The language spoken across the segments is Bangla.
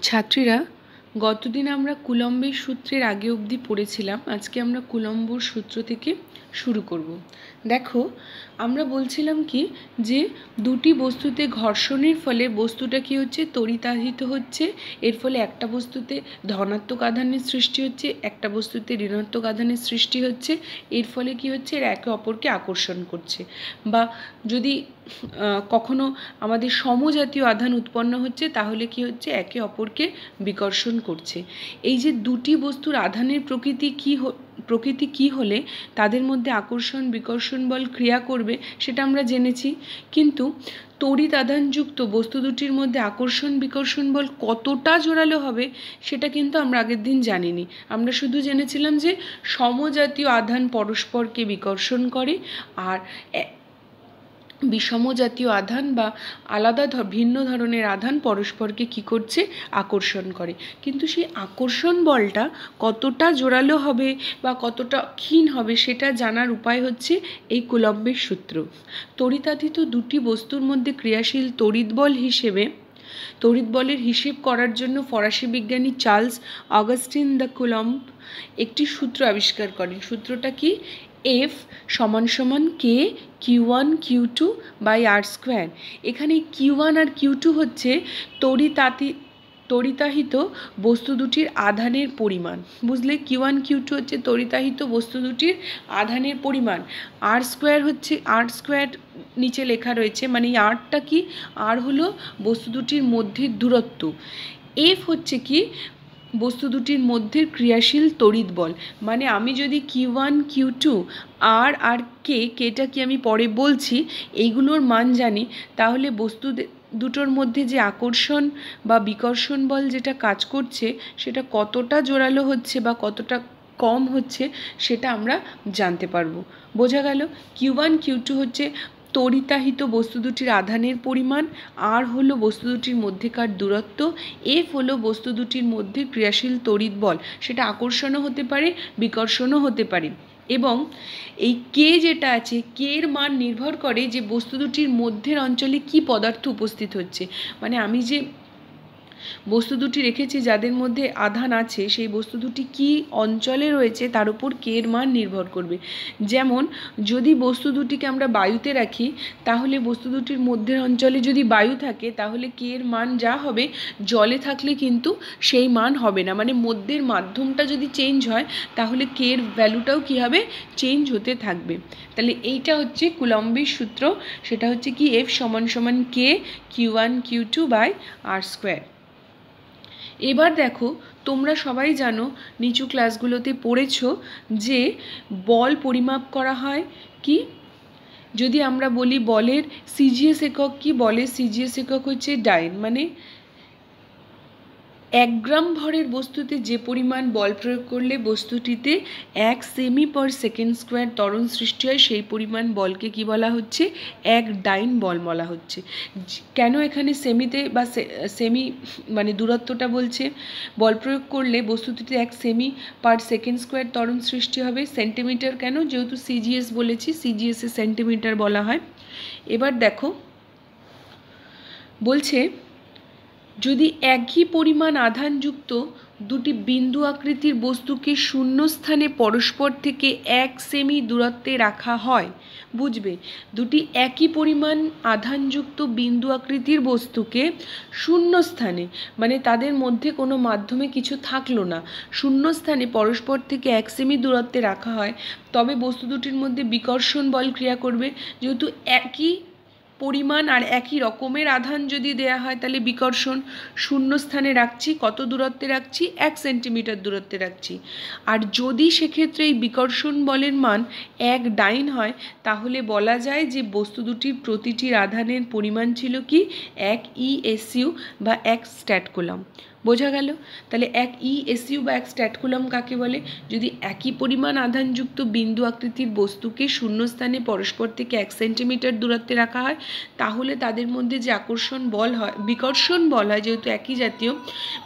ছাত্রীরা গতদিন আমরা কুলম্বের সূত্রের আগে অবধি পড়েছিলাম। আজকে আমরা কুলম্বর সূত্র থেকে শুরু করব। দেখো, আমরা বলছিলাম কি যে দুটি বস্তুতে ঘর্ষণের ফলে বস্তুটা কি হচ্ছে, তড়িতাহিত হচ্ছে। এর ফলে একটা বস্তুতে ধনাত্মক আধানের সৃষ্টি হচ্ছে, একটা বস্তুতে ঋণাত্মক আধানের সৃষ্টি হচ্ছে। এর ফলে কি হচ্ছে, এরা একে অপরকে আকর্ষণ করছে। বা যদি কখনো আমাদের সমজাতীয় আধান উৎপন্ন হচ্ছে, তাহলে কি হচ্ছে, একে অপরকে বিকর্ষণ করছে। এই যে দুটি বস্তুর আধানের প্রকৃতি কি হলে তাদের মধ্যে আকর্ষণ বিকর্ষণ বল ক্রিয়া করবে সেটা আমরা জেনেছি। কিন্তু তড়িৎ আধানযুক্ত বস্তু দুটির মধ্যে আকর্ষণ বিকর্ষণ বল কতটা জোরালো হবে সেটা কিন্তু আমরা আগের দিন জানিনি। আমরা শুধু জেনেছিলাম যে সমজাতীয় আধান পরস্পরকে বিকর্ষণ করে, আর বিষমজাতীয় আধান বা আলাদা ভিন্ন ধরনের আধান পরস্পরকে কি করছে, আকর্ষণ করে। কিন্তু সেই আকর্ষণ বলটা কতটা জোরালো হবে বা কতটা ক্ষীণ হবে সেটা জানার উপায় হচ্ছে এই কুলম্বের সূত্র। তড়িতাতীত দুটি বস্তুর মধ্যে ক্রিয়াশীল তড়িৎ বল হিসেবে তড়িৎ বলের হিসেব করার জন্য ফরাসি বিজ্ঞানী চার্লস অগাস্টিন দ্য কুলম্ব একটি সূত্র আবিষ্কার করেন। সূত্রটা কি? F = K Q1 Q2 by R²। এখানে Q1 আর Q2 হচ্ছে তড়িতাহিত বস্তু দুটির আধানের পরিমাণ। বুঝলে, Q1 Q2 হচ্ছে তড়িতাহিত বস্তু দুটির আধানের পরিমাণ। R² হচ্ছে, R² নিচে লেখা রয়েছে, মানে এই আরটা কি, আর হলো বস্তু দুটির মধ্যে দূরত্ব। F হচ্ছে কি, বস্তু দুটির মধ্যে ক্রিয়াশীল তড়িৎ বল। মানে আমি যদি Q1 Q2 আর কেটা কি আমি পরে বলছি, এইগুলোর মান জানি, তাহলে বস্তু দুটোর মধ্যে যে আকর্ষণ বা বিকর্ষণ বল যেটা কাজ করছে সেটা কতটা জোরালো হচ্ছে বা কতটা কম হচ্ছে সেটা আমরা জানতে পারবো। বোঝা গেল? Q1 Q2 হচ্ছে তড়িতাহিত বস্তু দুটির আধানের পরিমাণ, আর হলো বস্তু দুটির মধ্যেকার দূরত্ব, এফ হলো বস্তু দুটির মধ্যে ক্রিয়াশীল তড়িৎ বল, সেটা আকর্ষণও হতে পারে বিকর্ষণও হতে পারে। এবং এই কে যেটা আছে, কে এর মান নির্ভর করে যে বস্তু দুটির মধ্যের অঞ্চলে কি পদার্থ উপস্থিত হচ্ছে। মানে আমি যে বস্তু দুটি রেখেছি যাদের মধ্যে আধান আছে, সেই বস্তু দুটি কি অঞ্চলে রয়েছে তার উপর কে এর মান নির্ভর করবে। যেমন যদি বস্তু দুটিকে আমরা বায়ুতে রাখি, তাহলে বস্তু দুটির মধ্যের অঞ্চলে যদি বায়ু থাকে, তাহলে কে এর মান যা হবে, জলে থাকলে কিন্তু সেই মান হবে না। মানে মধ্যের মাধ্যমটা যদি চেঞ্জ হয়, তাহলে কে এর ভ্যালুটাও কী হবে, চেঞ্জ হতে থাকবে। তাহলে এইটা হচ্ছে কুলম্বের সূত্র। সেটা হচ্ছে কি, F = K Q1 Q2 by R²। এবার দেখো, তোমরা সবাই জানো, নিচু ক্লাসগুলোতে পড়েছো যে বল পরিমাপ করা হয় কি, যদি আমরা বলি বলের সিজিএস একক কি, বলের সিজিএস একক হচ্ছে ডাইন। মানে 1 গ্রাম ভরের বস্তুতে যে পরিমাণ বল প্রয়োগ করলে বস্তুটিতে 1 সেমি/সেকেন্ড² ত্বরণ সৃষ্টি হয়, সেই পরিমাণ বলকে কি বলা হচ্ছে, 1 ডাইন বল বলা হচ্ছে। কেন এখানে সেমিতে বা সেমি মানে দূরত্বটা বলছে, বল প্রয়োগ করলে বস্তুটিতে 1 সেমি/সেকেন্ড² ত্বরণ সৃষ্টি হবে। সেন্টিমিটার কেন, যেহেতু সিজিএস বলেছি, সিজিএসে সেন্টিমিটার বলা হয়। এবার দেখো, বলছে যদি একই পরিমাণ আধানযুক্ত দুটি বিন্দু আকৃতির বস্তুকে শূন্যস্থানে পরস্পর থেকে 1 সেমি দূরত্বে রাখা হয়। বুঝবে, দুটি একই পরিমাণ আধানযুক্ত বিন্দু আকৃতির বস্তুকে শূন্যস্থানে, মানে তাদের মধ্যে কোনো মাধ্যমে কিছু থাকলো না, শূন্যস্থানে পরস্পর থেকে 1 সেমি দূরত্বে রাখা হয়, তবে বস্তু দুটির মধ্যে বিকর্ষণ বল ক্রিয়া করবে। যেহেতু একই পরিমাণ আর একই রকমের আধান যদি দেয়া হয়, তাহলে বিকর্ষণ। শূন্যস্থানে রাখছি, কত দূরত্বে রাখছি, 1 সেন্টিমিটার দূরত্বে রাখছি। আর যদি সেক্ষেত্রে এই বিকর্ষণ বলের মান 1 ডাইন হয়, তাহলে বলা যায় যে বস্তু দুটির প্রতিটির আধানের পরিমাণ ছিল কি, 1 ESU বা 1 স্ট্যাটকুলাম। বোঝা গেল? তাহলে 1 ESU বা 1 স্ট্যাটকুলাম কাকে বলে? যদি একই পরিমাণ আধানযুক্ত বিন্দু আকৃতির বস্তুকে শূন্যস্থানে পরস্পর থেকে 1 সেন্টিমিটার দূরত্বে রাখা হয়, তাহলে তাদের মধ্যে যে আকর্ষণ বল হয়, বিকর্ষণ বল হয়, যেহেতু একই জাতীয়,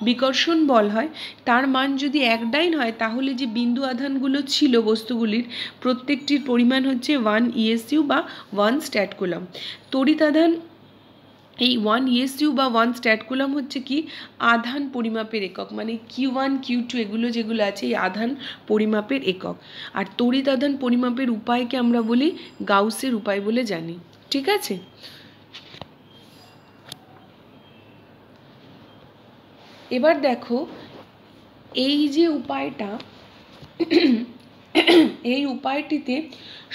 বিকর্ষণ বল হয়, তার মান যদি 1 ডাইন হয়, তাহলে যে বিন্দু আধানগুলো ছিল বস্তুগুলির প্রত্যেকটির পরিমাণ হচ্ছে 1 ESU বা 1 স্ট্যাটকুলাম। তড়িৎ আধান এই 1 ESU বা 1 স্ট্যাট কুলম হচ্ছে কি আধান পরিমাপের একক, মানে Q1 Q2 এগুলো যেগুলো আছে এই আধান পরিমাপের একক। আর তড়িৎ আধান পরিমাপের উপায়কে আমরা বলি গাউসের উপায় বলে জানি। ঠিক আছে, এবার দেখো এই যে উপায়টা, এই উপায়টিতে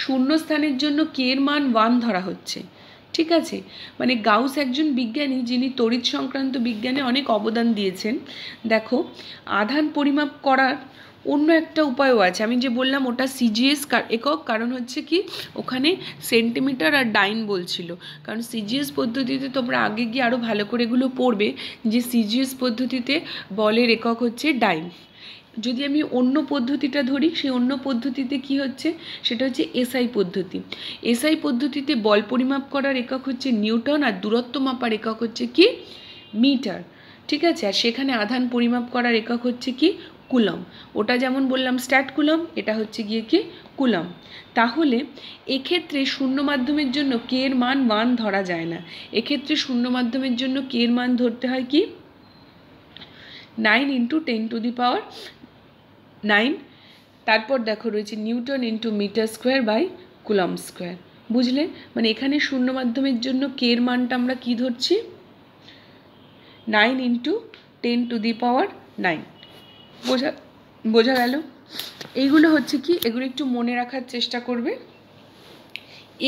শূন্যস্থানের জন্য কে এর মান 1 ধরা হচ্ছে। ঠিক আছে, মানে গাউস একজন বিজ্ঞানী যিনি তড়িৎ সংক্রান্ত বিজ্ঞানে অনেক অবদান দিয়েছেন। দেখো আধান পরিমাপ করার অন্য একটা উপায়ও আছে, আমি যে বললাম ওটা সিজিএস একক, কারণ হচ্ছে কি ওখানে সেন্টিমিটার আর ডাইন বলছিল, কারণ সিজিএস পদ্ধতিতে তোমরা আগে গিয়ে আরও ভালো করে এগুলো পড়বে যে সিজিএস পদ্ধতিতে বলের একক হচ্ছে ডাইন। যদি আমি অন্য পদ্ধতিটা ধরি, সেই অন্য পদ্ধতিতে কি হচ্ছে সেটা হচ্ছে এসআই পদ্ধতি। এসআই পদ্ধতিতে বল পরিমাপ করার একক হচ্ছে নিউটন আর দূরত্ব মাপার একক হচ্ছে কি মিটার। ঠিক আছে, আর সেখানে আধান পরিমাপ করার একক হচ্ছে কি কুলম। ওটা যেমন বললাম স্ট্যাট কুলম, এটা হচ্ছে গিয়ে কি কুলম। তাহলে এক্ষেত্রে শূন্য মাধ্যমের জন্য কে এর মান 1 ধরা যায় না, এক্ষেত্রে শূন্য মাধ্যমের জন্য কে এর মান ধরতে হয় কি 9 × 10⁹। তারপর দেখো রয়েছে newton × metre square by coulomb square. বুঝলে, মানে এখানে শূন্য মাধ্যমের জন্য কে এর মানটা আমরা কি ধরছি 9 × 10⁹। বোঝা গেল? এইগুলো হচ্ছে কি, এগুলো একটু মনে রাখার চেষ্টা করবে।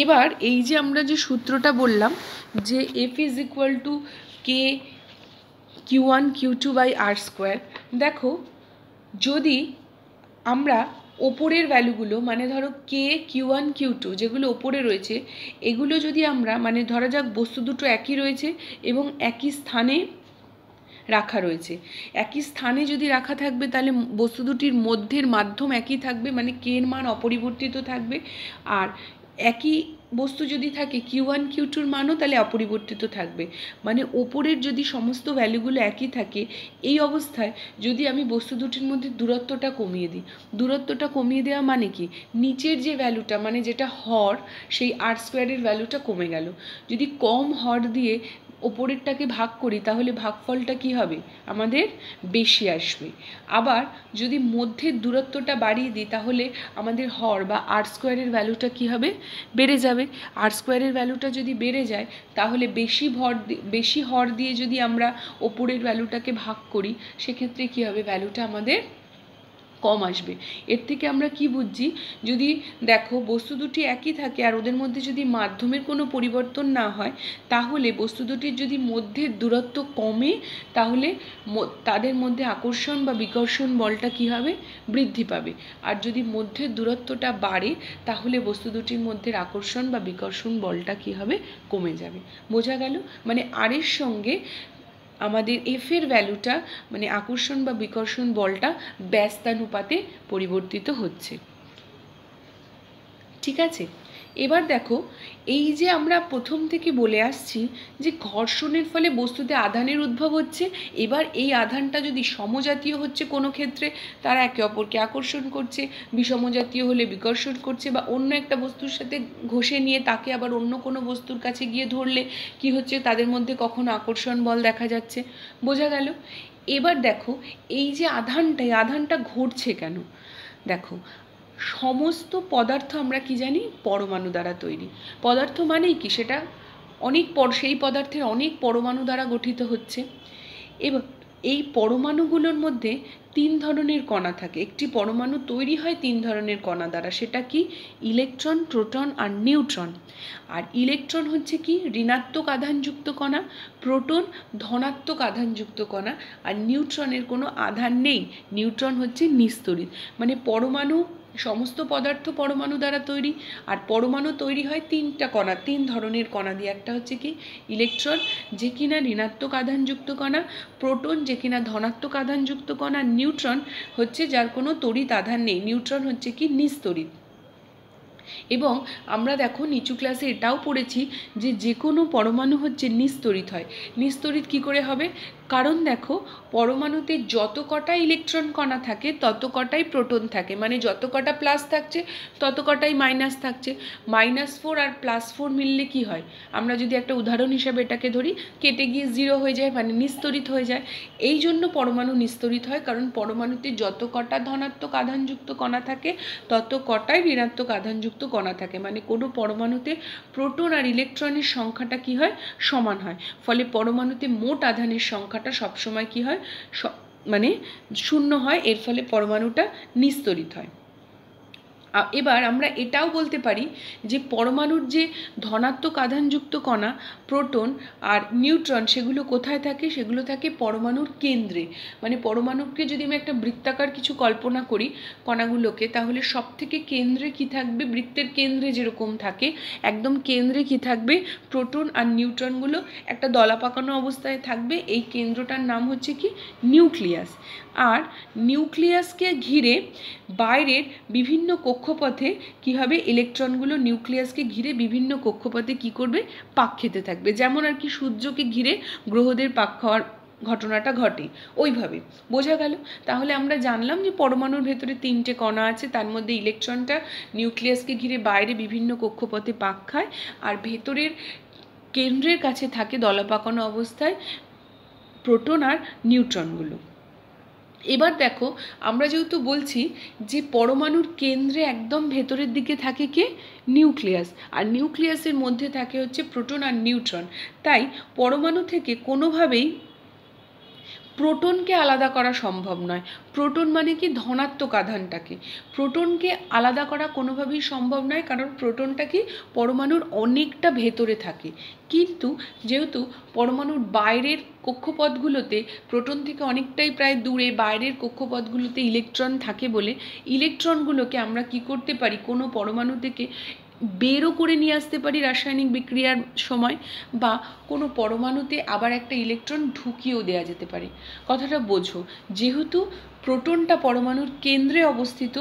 এবার এই যে আমরা যে সূত্রটা বললাম যে F = K Q1 Q2/r², দেখো যদি আমরা ওপরের ভ্যালুগুলো, মানে ধরো K Q1 Q2 যেগুলো ওপরে রয়েছে, এগুলো যদি আমরা, মানে ধরা যাক বস্তু দুটো একই রয়েছে এবং একই স্থানে রাখা রয়েছে, একই স্থানে যদি রাখা থাকবে তাহলে বস্তু দুটির মধ্যের মাধ্যম একই থাকবে, মানে কে এর মান অপরিবর্তিত থাকবে। আর একই বস্তু যদি থাকে Q1 Q2-র মানও তাহলে অপরিবর্তিত থাকবে, মানে ওপরের যদি সমস্ত ভ্যালুগুলো একই থাকে, এই অবস্থায় যদি আমি বস্তু দুটির মধ্যে দূরত্বটা কমিয়ে দিই, দূরত্বটা কমিয়ে দেওয়া মানে কি নিচের যে ভ্যালুটা, মানে যেটা হর, সেই r² ভ্যালুটা কমে গেল। যদি কম হর দিয়ে ওপরেরটাকে ভাগ করি তাহলে ভাগফলটা কি হবে আমাদের বেশি আসবে। আবার যদি মধ্যের দূরত্বটা বাড়িয়ে দিই তাহলে আমাদের হর বা r² ভ্যালুটা কি হবে বেড়ে যাবে। r² ভ্যালুটা যদি বেড়ে যায় তাহলে বেশি হর দিয়ে যদি আমরা ওপরের ভ্যালুটাকে ভাগ করি সেক্ষেত্রে কি হবে ভ্যালুটা আমাদের কম আসবে। এর থেকে আমরা কি বুঝছি, যদি দেখো বস্তু দুটি একই থাকে আর ওদের মধ্যে যদি মাধ্যমের কোনো পরিবর্তন না হয় তাহলে বস্তু দুটির যদি মধ্যের দূরত্ব কমে তাহলে তাদের মধ্যে আকর্ষণ বা বিকর্ষণ বলটা কি হবে বৃদ্ধি পাবে। আর যদি মধ্যের দূরত্বটা বাড়ে তাহলে বস্তু দুটির মধ্যে আকর্ষণ বা বিকর্ষণ বলটা কি হবে কমে যাবে। বোঝা গেল? মানে আর এর সঙ্গে আমাদের এফ এর ভ্যালুটা, মানে আকর্ষণ বা বিকর্ষণ বলটা ব্যস্তানুপাতে পরিবর্তিত হচ্ছে। ঠিক আছে, এবার দেখো এই যে আমরা প্রথম থেকে বলে আসছি যে ঘর্ষণের ফলে বস্তুতে আধানের উদ্ভব হচ্ছে, এবার এই আধানটা যদি সমজাতীয় হচ্ছে কোনো ক্ষেত্রে তারা একে অপরকে আকর্ষণ করছে, বিষমজাতীয় হলে বিকর্ষণ করছে, বা অন্য একটা বস্তুর সাথে ঘষে নিয়ে তাকে আবার অন্য কোনো বস্তুর কাছে গিয়ে ধরলে কি হচ্ছে তাদের মধ্যে কখনো আকর্ষণ বল দেখা যাচ্ছে। বোঝা গেল? এবার দেখো এই যে আধানটা ঘটছে কেন, দেখো সমস্ত পদার্থ আমরা কি জানি পরমাণু দ্বারা তৈরি। পদার্থ মানেই কি সেটা সেই পদার্থের অনেক পরমাণু দ্বারা গঠিত হচ্ছে। এবার এই পরমাণুগুলোর মধ্যে 3 ধরনের কণা থাকে, একটি পরমাণু তৈরি হয় 3 ধরনের কণা দ্বারা, সেটা কি ইলেকট্রন, প্রোটন আর নিউট্রন। আর ইলেকট্রন হচ্ছে কি ঋণাত্মক আধানযুক্ত কণা, প্রোটন ধনাত্মক আধানযুক্ত কণা, আর নিউট্রনের কোনো আধান নেই, নিউট্রন হচ্ছে নিস্তড়িত। মানে পরমাণু, সমস্ত পদার্থ পরমাণু দ্বারা তৈরি, আর পরমাণু তৈরি হয় 3 ধরনের কণা দিয়ে। একটা হচ্ছে কি ইলেকট্রন যে কিনা ঋণাত্মক আধানযুক্ত কণা, প্রোটন যে কিনা ধনাত্মক আধানযুক্ত কণা, নিউট্রন হচ্ছে যার কোনো তড়িৎ আধান নেই, নিউট্রন হচ্ছে কি নিস্তড়িত। এবং আমরা দেখো নিচু ক্লাসে এটাও পড়েছি যে যে কোনো পরমাণু হচ্ছে নিস্তড়িত হয়। নিস্তড়িত কী করে হবে? কারণ দেখো পরমাণুতে যত কটা ইলেকট্রন কণা থাকে তত কটাই প্রোটন থাকে, মানে যত কটা প্লাস থাকছে তত কটাই মাইনাস থাকছে। -4 আর +4 মিললে কি হয়? আমরা যদি একটা উদাহরণ হিসাবে এটাকে ধরি, কেটে গিয়ে 0 হয়ে যায়, মানে নিস্তড়িত হয়ে যায়। এই জন্য পরমাণু নিস্তড়িত হয়, কারণ পরমাণুতে যত কটা ধনাত্মক আধানযুক্ত কণা থাকে তত কটাই ঋণাত্মক আধানযুক্ত কণা থাকে, মানে কোনো পরমাণুতে প্রোটন আর ইলেকট্রনের সংখ্যাটা কি হয়? সমান হয়। ফলে পরমাণুতে মোট আধানের সংখ্যাটা সবসময় কি হয়? মানে 0 হয়। এর ফলে পরমাণুটা নিস্তড়িত হয়। এবার আমরা এটাও বলতে পারি যে পরমাণুর যে ধনাত্মক আধানযুক্ত কণা প্রোটন আর নিউট্রন সেগুলো কোথায় থাকে? সেগুলো থাকে পরমাণুর কেন্দ্রে। মানে পরমাণুকে যদি আমি একটা বৃত্তাকার কিছু কল্পনা করি কণাগুলোকে, তাহলে সব থেকে কেন্দ্রে কি থাকবে? বৃত্তের কেন্দ্রে যেরকম থাকে একদম কেন্দ্রে কি থাকবে? প্রোটন আর নিউট্রনগুলো একটা দলা পাকানো অবস্থায় থাকবে। এই কেন্দ্রটার নাম হচ্ছে কি? নিউক্লিয়াস। আর নিউক্লিয়াসকে ঘিরে বাইরের বিভিন্ন কক্ষপথে কি হবে? ইলেকট্রনগুলো নিউক্লিয়াসকে ঘিরে বিভিন্ন কক্ষপথে কি করবে? পাক খেতে থাকবে। যেমন আর কি সূর্যকে ঘিরে গ্রহদের পাক খাওয়ার ঘটনাটা ঘটে, ওইভাবে। বোঝা গেল? তাহলে আমরা জানলাম যে পরমাণুর ভেতরে 3টে কণা আছে, তার মধ্যে ইলেকট্রনটা নিউক্লিয়াসকে ঘিরে বাইরে বিভিন্ন কক্ষপথে পাক খায়, আর ভেতরের কেন্দ্রের কাছে থাকে দলা পাকানো অবস্থায় প্রোটন আর নিউট্রনগুলো। এবার দেখো আমরা যেহেতু বলছি যে পরমাণুর কেন্দ্রে একদম ভেতরের দিকে থাকে কে? নিউক্লিয়াস। আর নিউক্লিয়াসের মধ্যে থাকে হচ্ছে প্রোটন আর নিউট্রন। তাই পরমাণু থেকে কোনোভাবেই প্রোটনকে আলাদা করা সম্ভব নয়। প্রোটন মানে কি? ধনাত্মক আধানটাকে। প্রোটনকে আলাদা করা কোনোভাবেই সম্ভব নয়, কারণ প্রোটনটা কি? পরমাণুর অনেকটা ভেতরে থাকে। কিন্তু যেহেতু পরমাণুর বাইরের কক্ষপথগুলোতে প্রোটন থেকে অনেকটাই প্রায় দূরে বাইরের কক্ষপথগুলোতে ইলেকট্রন থাকে বলে ইলেকট্রনগুলোকে আমরা কি করতে পারি? কোনো পরমাণু থেকে বেরও করে নিয়ে আসতে পারি রাসায়নিক বিক্রিয়ার সময়, বা কোনো পরমাণুতে আবার একটা ইলেকট্রন ঢুকিয়েও দেওয়া যেতে পারে। কথাটা বোঝো। যেহেতু প্রোটনটা পরমাণুর কেন্দ্রে অবস্থিত,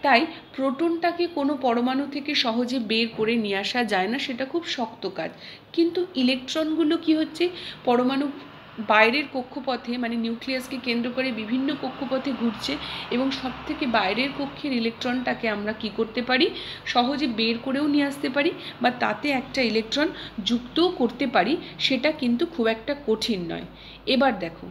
তাই প্রোটনটাকে কোনো পরমাণু থেকে সহজে বের করে নিয়ে আসা যায় না, সেটা খুব শক্ত কাজ। কিন্তু ইলেকট্রনগুলো কি হচ্ছে? পরমাণু বাইরের কক্ষপথে, মানে নিউক্লিয়াসকে কেন্দ্র করে বিভিন্ন কক্ষপথে ঘুরছে, এবং সব থেকে বাইরের কক্ষের ইলেকট্রনটাকে আমরা কি করতে পারি? সহজে বের করেও নিয়ে আসতে পারি, বা তাতে একটা ইলেকট্রন যুক্তও করতে পারি। সেটা কিন্তু খুব একটা কঠিন নয়। এবার দেখো,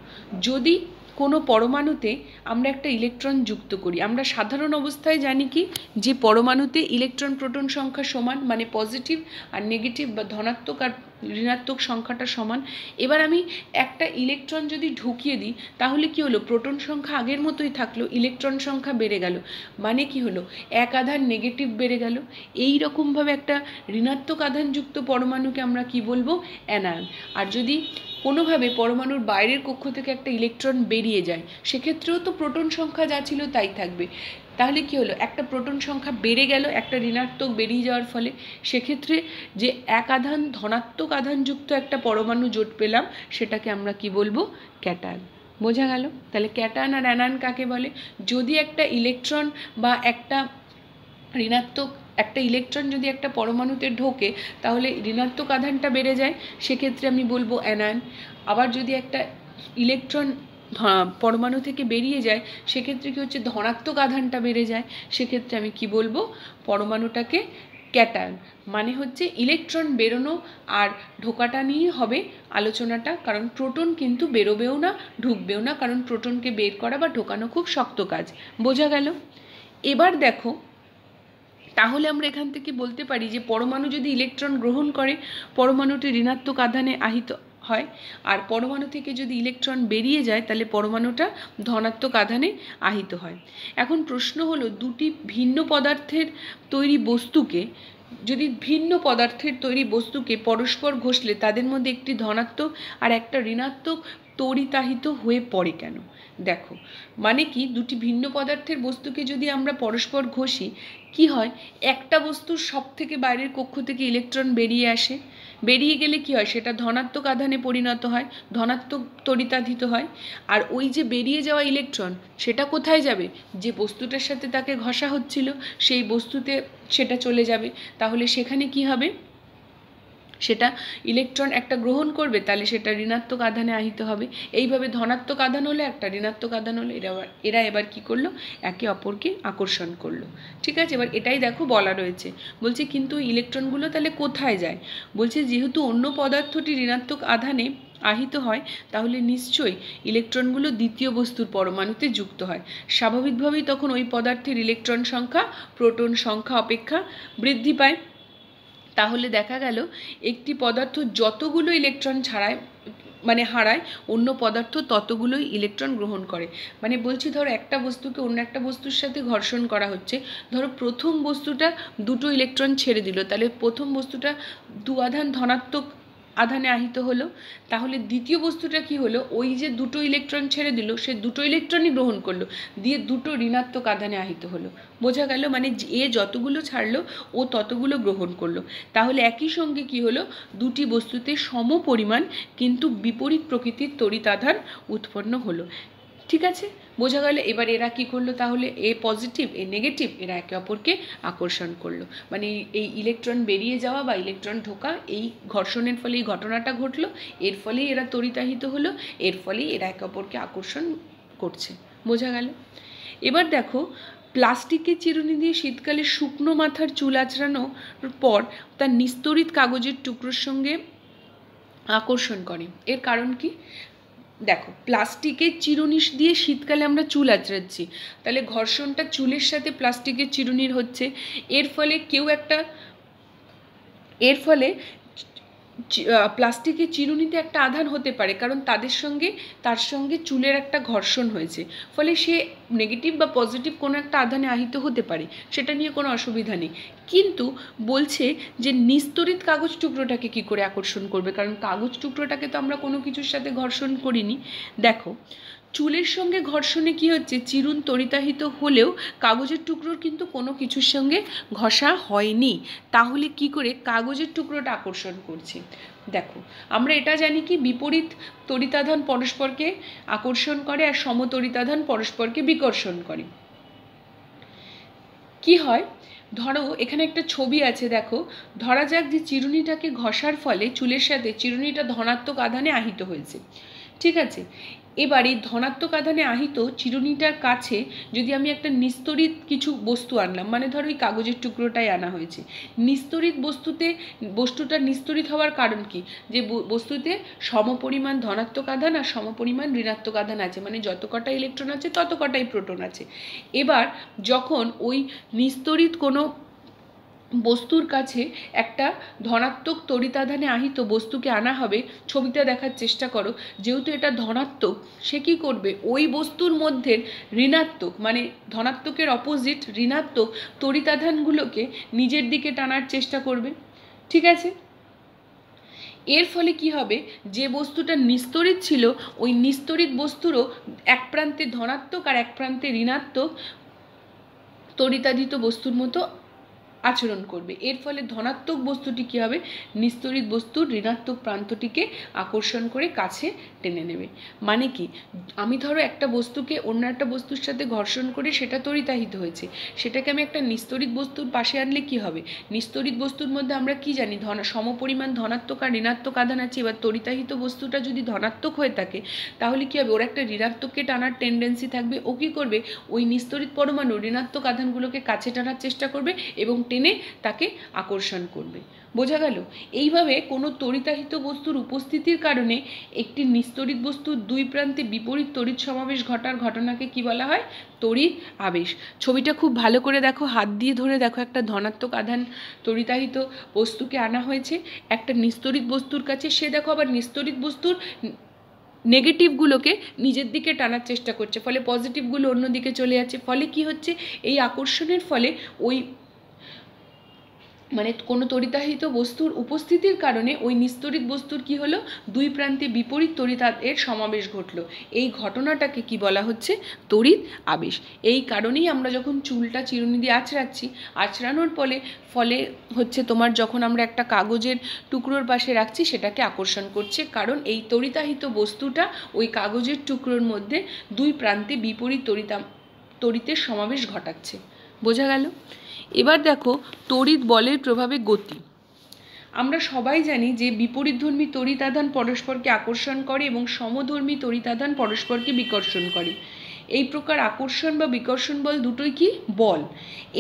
যদি কোনো পরমাণুতে আমরা একটা ইলেকট্রন যুক্ত করি, আমরা সাধারণ অবস্থায় জানি কি? যে পরমাণুতে ইলেকট্রন প্রোটন সংখ্যা সমান, মানে পজিটিভ আর নেগেটিভ বা ধনাত্মক আর ঋণাত্মক সংখ্যাটা সমান। এবার আমি একটা ইলেকট্রন যদি ঢুকিয়ে দিই, তাহলে কি হলো? প্রোটন সংখ্যা আগের মতোই থাকলো, ইলেকট্রন সংখ্যা বেড়ে গেল। মানে কি হলো? এক আধান নেগেটিভ বেড়ে গেল। এই রকমভাবে একটা ঋণাত্মক আধানযুক্ত পরমাণুকে আমরা কি বলবো? অ্যানায়ন। আর যদি কোনোভাবে পরমাণুর বাইরের কক্ষ থেকে একটা ইলেকট্রন বেরিয়ে যায়, সেক্ষেত্রেও তো প্রোটন সংখ্যা যা ছিল তাই থাকবে। তাহলে কি হলো? একটা প্রোটন সংখ্যা বেড়ে গেল একটা ঋণাত্মক বেরিয়ে যাওয়ার ফলে। সেক্ষেত্রে যে এক আধান ধনাত্মক আধানযুক্ত একটা পরমাণু জোট পেলাম, সেটাকে আমরা কি বলবো? ক্যাটায়ন। বোঝা গেল? তাহলে ক্যাটায়ন আর অ্যানায়ন কাকে বলে? যদি একটা ইলেকট্রন বা একটা ঋণাত্মক একটা ইলেকট্রন যদি একটা পরমাণুতে ঢোকে, তাহলে ঋণাত্মক আধানটা বেড়ে যায়, সেক্ষেত্রে আমি বলবো অ্যানায়ন। আবার যদি একটা ইলেকট্রন পরমাণু থেকে বেরিয়ে যায়, সেক্ষেত্রে কি হচ্ছে? ধনাত্মক আধানটা বেড়ে যায়, সেক্ষেত্রে আমি কি বলবো? পরমাণুটাকে ক্যাটায়ন। মানে হচ্ছে ইলেকট্রন বেরোনো আর ঢোকাটা নিয়ে হবে আলোচনাটা, কারণ প্রোটন কিন্তু বেরোবেও না ঢুকবেও না, কারণ প্রোটনকে বের করা বা ঢোকানো খুব শক্ত কাজ। বোঝা গেল? এবার দেখো, তাহলে আমরা এখান থেকে বলতে পারি যে পরমাণু যদি ইলেকট্রন গ্রহণ করে, পরমাণুটি ঋণাত্মক আধানে আহিত হয়, আর পরমাণু থেকে যদি ইলেকট্রন বেরিয়ে যায়, তাহলে পরমাণুটা ধনাত্মক আধানে আহিত হয়। এখন প্রশ্ন হলো, দুটি ভিন্ন পদার্থের তৈরি বস্তুকে যদি ভিন্ন পদার্থের তৈরি বস্তুকে পরস্পর ঘষলে তাদের মধ্যে একটি ধনাত্মক আর একটা ঋণাত্মক তড়িতাহিত হয়ে পড়ে কেন? দেখো, মানে কি, দুটি ভিন্ন পদার্থের বস্তুকে যদি আমরা পরস্পর ঘষি, কি হয়, একটা বস্তুর সব থেকে বাইরের কক্ষ থেকে ইলেকট্রন বেরিয়ে আসে, বেরিয়ে গেলে কি হয়, সেটা ধনাত্মক আধানে পরিণত হয়, ধনাত্মক তড়িতাহিত হয়। আর ওই যে বেরিয়ে যাওয়া ইলেকট্রন, সেটা কোথায় যাবে? যে বস্তুটার সাথে তাকে ঘষা হচ্ছিল সেই বস্তুতে সেটা চলে যাবে। তাহলে সেখানে কি হবে, সেটা ইলেকট্রন একটা গ্রহণ করবে, তাহলে সেটা ঋণাত্মক আধানে আহিত হবে। এইভাবে ধনাত্মক আধান হলে একটা, ঋণাত্মক আধান হলে এরা এবার কি করলো, একে অপরকে আকর্ষণ করলো। ঠিক আছে, এবার এটাই দেখো বলা রয়েছে, বলছে কিন্তু ইলেকট্রনগুলো তাহলে কোথায় যায়? বলছে যেহেতু অন্য পদার্থটি ঋণাত্মক আধানে আহিত হয়, তাহলে নিশ্চয়ই ইলেকট্রনগুলো দ্বিতীয় বস্তুর পরমাণুতে যুক্ত হয়। স্বাভাবিকভাবেই তখন ওই পদার্থের ইলেকট্রন সংখ্যা প্রোটন সংখ্যা অপেক্ষা বৃদ্ধি পায়। তাহলে দেখা গেল একটি পদার্থ যতগুলো ইলেকট্রন হারায়, অন্য পদার্থ ততগুলোই ইলেকট্রন গ্রহণ করে। মানে বলছি, ধরো একটা বস্তুকে অন্য একটা বস্তুর সাথে ঘর্ষণ করা হচ্ছে, ধরো প্রথম বস্তুটা দুটো ইলেকট্রন ছেড়ে দিল, তাহলে প্রথম বস্তুটা দু আধান ধনাত্মক আধানে আহিত হলো। তাহলে দ্বিতীয় বস্তুটা কি হলো, ওই যে দুটো ইলেকট্রন ছেড়ে দিল, সে দুটো ইলেকট্রনই গ্রহণ করলো, দিয়ে দুটো ঋণাত্মক আধানে আহিত হলো। বোঝা গেল, মানে এ যতগুলো ছাড়লো ও ততগুলো গ্রহণ করলো। তাহলে একই সঙ্গে কি হলো, দুটি বস্তুতে সম পরিমাণ কিন্তু বিপরীত প্রকৃতির তড়িৎ আধান উৎপন্ন হলো। ঠিক আছে, বোঝা গেল। এবার এরা কি করলো, তাহলে এ পজিটিভ এ নেগেটিভ, এরা একে অপরকে আকর্ষণ করলো। মানে এই ইলেকট্রন বেরিয়ে যাওয়া বা ইলেকট্রন ঢোকা, এই ঘর্ষণের ফলে এই ঘটনাটা ঘটলো, এর ফলেই এরা তড়িতাহিত হলো, এর ফলেই এরা একে অপরকে আকর্ষণ করছে। বোঝা গেল। এবার দেখো, প্লাস্টিকের চিরুনি দিয়ে শীতকালে শুকনো মাথার চুল আঁচড়ানোর পর তার নিস্তড়িত কাগজের টুকরোর সঙ্গে আকর্ষণ করে। এর কারণ কি? দেখো, প্লাস্টিকের চিরুনি দিয়ে শীতকালে আমরা চুল আঁচড়াচ্ছি, তাহলে ঘর্ষণটা চুলের সাথে প্লাস্টিকের চিরুনির হচ্ছে। এর ফলে প্লাস্টিকের চিরুনিতে একটা আধান হতে পারে, কারণ তার সঙ্গে চুলের একটা ঘর্ষণ হয়েছে, ফলে সে নেগেটিভ বা পজিটিভ কোনো একটা আধানে আহিত হতে পারে, সেটা নিয়ে কোনো অসুবিধা নেই। কিন্তু বলছে যে নিস্তড়িত কাগজ টুকরোটাকে কি করে আকর্ষণ করবে, কারণ কাগজ টুকরোটাকে তো আমরা কোনো কিছুর সাথে ঘর্ষণ করিনি। দেখো, চুলের সঙ্গে ঘর্ষণে কি হচ্ছে, চিরুন তড়িতাহিত হলেও কাগজের টুকরোর কিন্তু কোনো কিছুর সঙ্গে ঘষা হয়নি, তাহলে কি করে কাগজের টুকরোটা আকর্ষণ করছে? দেখো, আমরা এটা জানি কি, বিপরীত তড়িতাধান পরস্পরকে আকর্ষণ করে আর সমতড়িতাধান পরস্পরকে বিকর্ষণ করে। কি হয়, ধরো এখানে একটা ছবি আছে, দেখো, ধরা যাক যে চিরুনিটাকে ঘষার ফলে চুলের সাথে চিরুনিটা ধনাত্মক আধানে আহিত হয়েছে। ঠিক আছে, এবার এই ধনাত্মক আধানে আহিত চিরুনিটার কাছে যদি আমি একটা নিস্তড়িত কিছু বস্তু আনলাম, মানে ধরো এই কাগজের টুকরোটাই আনা হয়েছে, নিস্তড়িত বস্তুটা নিস্তড়িত হওয়ার কারণ কি, যে বস্তুতে সমপরিমাণ ধনাত্মক আধান আর সমপরিমাণ ঋণাত্মক আধান আছে, মানে যত কটা ইলেকট্রন আছে তত কটাই প্রোটন আছে। এবার যখন ওই নিস্তড়িত কোনো বস্তুর কাছে একটা ধনাত্মক তড়িতাধানে আহিত বস্তুকে আনা হবে, ছবিটা দেখার চেষ্টা করো, যেহেতু এটা ধনাত্মক, সে কী করবে, ওই বস্তুর মধ্যে ঋণাত্মক, মানে ধনাত্মকের অপোজিট ঋণাত্মক তড়িতাধানগুলোকে নিজের দিকে টানার চেষ্টা করবে। ঠিক আছে, এর ফলে কি হবে, যে বস্তুটা নিস্তড়িত ছিল, ওই নিস্তড়িত বস্তুরও এক প্রান্তে ধনাত্মক আর এক প্রান্তে ঋণাত্মক তড়িতাধিত বস্তুর মতো আচরণ করবে। এর ফলে ধনাত্মক বস্তুটি কী হবে, নিস্তড়িত বস্তুর ঋণাত্মক প্রান্তটিকে আকর্ষণ করে কাছে টেনে নেবে। মানে কি, আমি ধরো একটা বস্তুকে অন্য একটা বস্তুর সাথে ঘর্ষণ করে সেটা তড়িতাহিত হয়েছে, সেটাকে আমি একটা নিস্তড়িত বস্তুর পাশে আনলে কি হবে, নিস্তড়িত বস্তুর মধ্যে আমরা কি জানি, সমপরিমাণ ধনাত্মক আর ঋণাত্মক আধান আছে। এবার তড়িতাহিত বস্তুটা যদি ধনাত্মক হয়ে থাকে, তাহলে কি হবে, ওর একটা ঋণাত্মককে টানার টেন্ডেন্সি থাকবে। ও কী করবে, ওই নিস্তড়িত পরমাণু ঋণাত্মক আধানগুলোকে কাছে টানার চেষ্টা করবে এবং টেনে তাকে আকর্ষণ করবে। বোঝা গেল। এইভাবে কোনো তড়িতাহিত বস্তুর উপস্থিতির কারণে একটি নিস্তড়িত বস্তুর দুই প্রান্তে বিপরীত তড়িৎ সমাবেশ ঘটার ঘটনাকে কি বলা হয়, তড়িৎ আবেশ। ছবিটা খুব ভালো করে দেখো, হাত দিয়ে ধরে দেখো, একটা ধনাত্মক আধান তড়িতাহিত বস্তুকে আনা হয়েছে একটা নিস্তড়িত বস্তুর কাছে, সে দেখো আবার নিস্তড়িত বস্তুর নেগেটিভগুলোকে নিজের দিকে টানার চেষ্টা করছে, ফলে পজিটিভগুলো অন্যদিকে চলে যাচ্ছে। ফলে কি হচ্ছে, এই আকর্ষণের ফলে ওই মানে কোনো তড়িতাহিত বস্তুর উপস্থিতির কারণে ওই নিস্তড়িত বস্তুর কি হলো, দুই প্রান্তে বিপরীত তড়িতার সমাবেশ ঘটলো। এই ঘটনাটাকে কি বলা হচ্ছে, তড়িৎ আবেশ। এই কারণেই আমরা যখন চুলটা চিরুনি দিয়ে আঁচড়াচ্ছি, আঁচড়ানোর ফলে হচ্ছে তোমার যখন আমরা একটা কাগজের টুকরোর পাশে রাখছি সেটাকে আকর্ষণ করছে, কারণ এই তড়িতাহিত বস্তুটা ওই কাগজের টুকরোর মধ্যে দুই প্রান্তে বিপরীত তড়িতের সমাবেশ ঘটাচ্ছে। বোঝা গেল? এবার দেখো তড়িৎ বলের প্রভাবে গতি। আমরা সবাই জানি যে বিপরীতধর্মী তড়িতাধান পরস্পরকে আকর্ষণ করে এবং সমধর্মী তড়িতাধান পরস্পরকে বিকর্ষণ করে। এই প্রকার আকর্ষণ বা বিকর্ষণ বল দুটোই কি বল।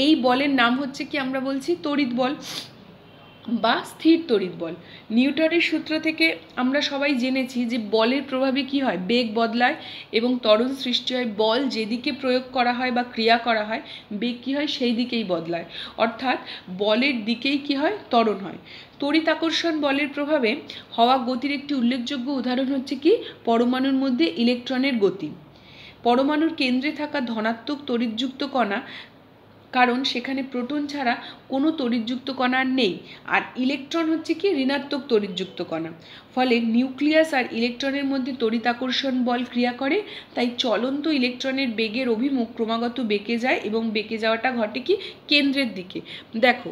এই বলের নাম হচ্ছে কি আমরা বলছি তড়িৎ বল বা স্থির তড়িৎ বল। নিউটনের সূত্র থেকে আমরা সবাই জেনেছি যে বলের প্রভাবে কি হয়, বেগ বদলায় এবং ত্বরণ সৃষ্টি হয়। বল যেদিকে প্রয়োগ করা হয় বা ক্রিয়া করা হয়, বেগ কি হয় সেই দিকেই বদলায়, অর্থাৎ বলের দিকেই কি হয়, ত্বরণ হয়। তড়িৎ আকর্ষণ বলের প্রভাবে হওয়া গতির একটি উল্লেখযোগ্য উদাহরণ হচ্ছে কি পরমাণুর মধ্যে ইলেকট্রনের গতি। পরমাণুর কেন্দ্রে থাকা ধনাত্মক তড়িৎযুক্ত কণা, কারণ সেখানে প্রোটন ছাড়া কোনো তড়িৎযুক্ত কণা নেই, আর ইলেকট্রন হচ্ছে কি ঋণাত্মক তড়িৎযুক্ত কণা। ফলে নিউক্লিয়াস আর ইলেকট্রনের মধ্যে তড়িৎাকর্ষণ বল ক্রিয়া করে, তাই চলন্ত ইলেকট্রনের বেগের অভিমুখ ক্রমাগত বেঁকে যায় এবং বেঁকে যাওয়াটা ঘটে কি কেন্দ্রের দিকে। দেখো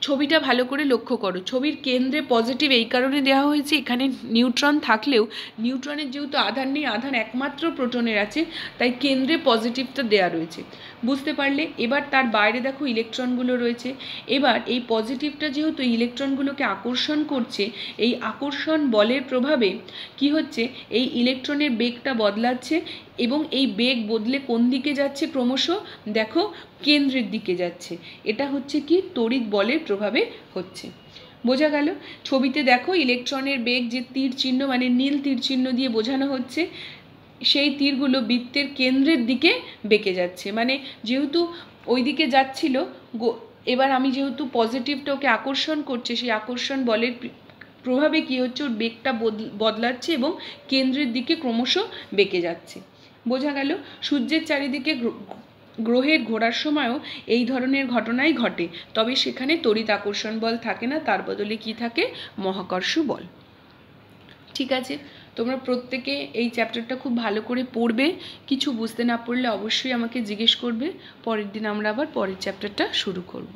ছবিটা ভালো করে লক্ষ্য করো, ছবির কেন্দ্রে পজিটিভ এই কারণে দেওয়া হয়েছে, এখানে নিউট্রন থাকলেও নিউট্রনের যেহেতু আধান নেই, আধান একমাত্র প্রোটনের আছে, তাই কেন্দ্রে পজিটিভটা দেওয়া রয়েছে। বুঝতে পারলে? এবার তার বাইরে দেখো ইলেকট্রনগুলো রয়েছে। এবার এই পজিটিভটা যেহেতু ইলেকট্রনগুলোকে আকর্ষণ করছে, এই আকর্ষণ বলের প্রভাবে কি হচ্ছে, এই ইলেকট্রনের বেগটা বদলাচ্ছে এবং এই বেগ বদলে কোন দিকে যাচ্ছে, ক্রমশ দেখো কেন্দ্রের দিকে যাচ্ছে। এটা হচ্ছে কি তড়িৎ বলের প্রভাবে হচ্ছে। বোঝা গেল? ছবিতে দেখো ইলেকট্রনের বেগ যে তীর চিহ্ন মানে নীল তীর চিহ্ন দিয়ে বোঝানো হচ্ছে, সেই তীরগুলো বৃত্তের কেন্দ্রের দিকে বেঁকে যাচ্ছে। মানে যেহেতু ওই দিকে যাচ্ছিল, এবার আমি যেহেতু পজিটিভটা ওকে আকর্ষণ করছে, সেই আকর্ষণ বলের প্রভাবে কি হচ্ছে, ওর বেগটা বদলাচ্ছে এবং কেন্দ্রের দিকে ক্রমশ বেঁকে যাচ্ছে। বোঝা গেল? সূর্যের চারিদিকে গ্রহের ঘোরার সময়ও এই ধরনের ঘটনাই ঘটে, তবে সেখানে তড়িৎ আকর্ষণ বল থাকে না, তার বদলে কি থাকে, মহাকর্ষ বল। ঠিক আছে, তোমরা প্রত্যেকে এই চ্যাপ্টারটা খুব ভালো করে পড়বে। কিছু বুঝতে না পারলে অবশ্যই আমাকে জিজ্ঞেস করবে, পরের দিন আমরা আবার পরের চ্যাপ্টারটা শুরু করব।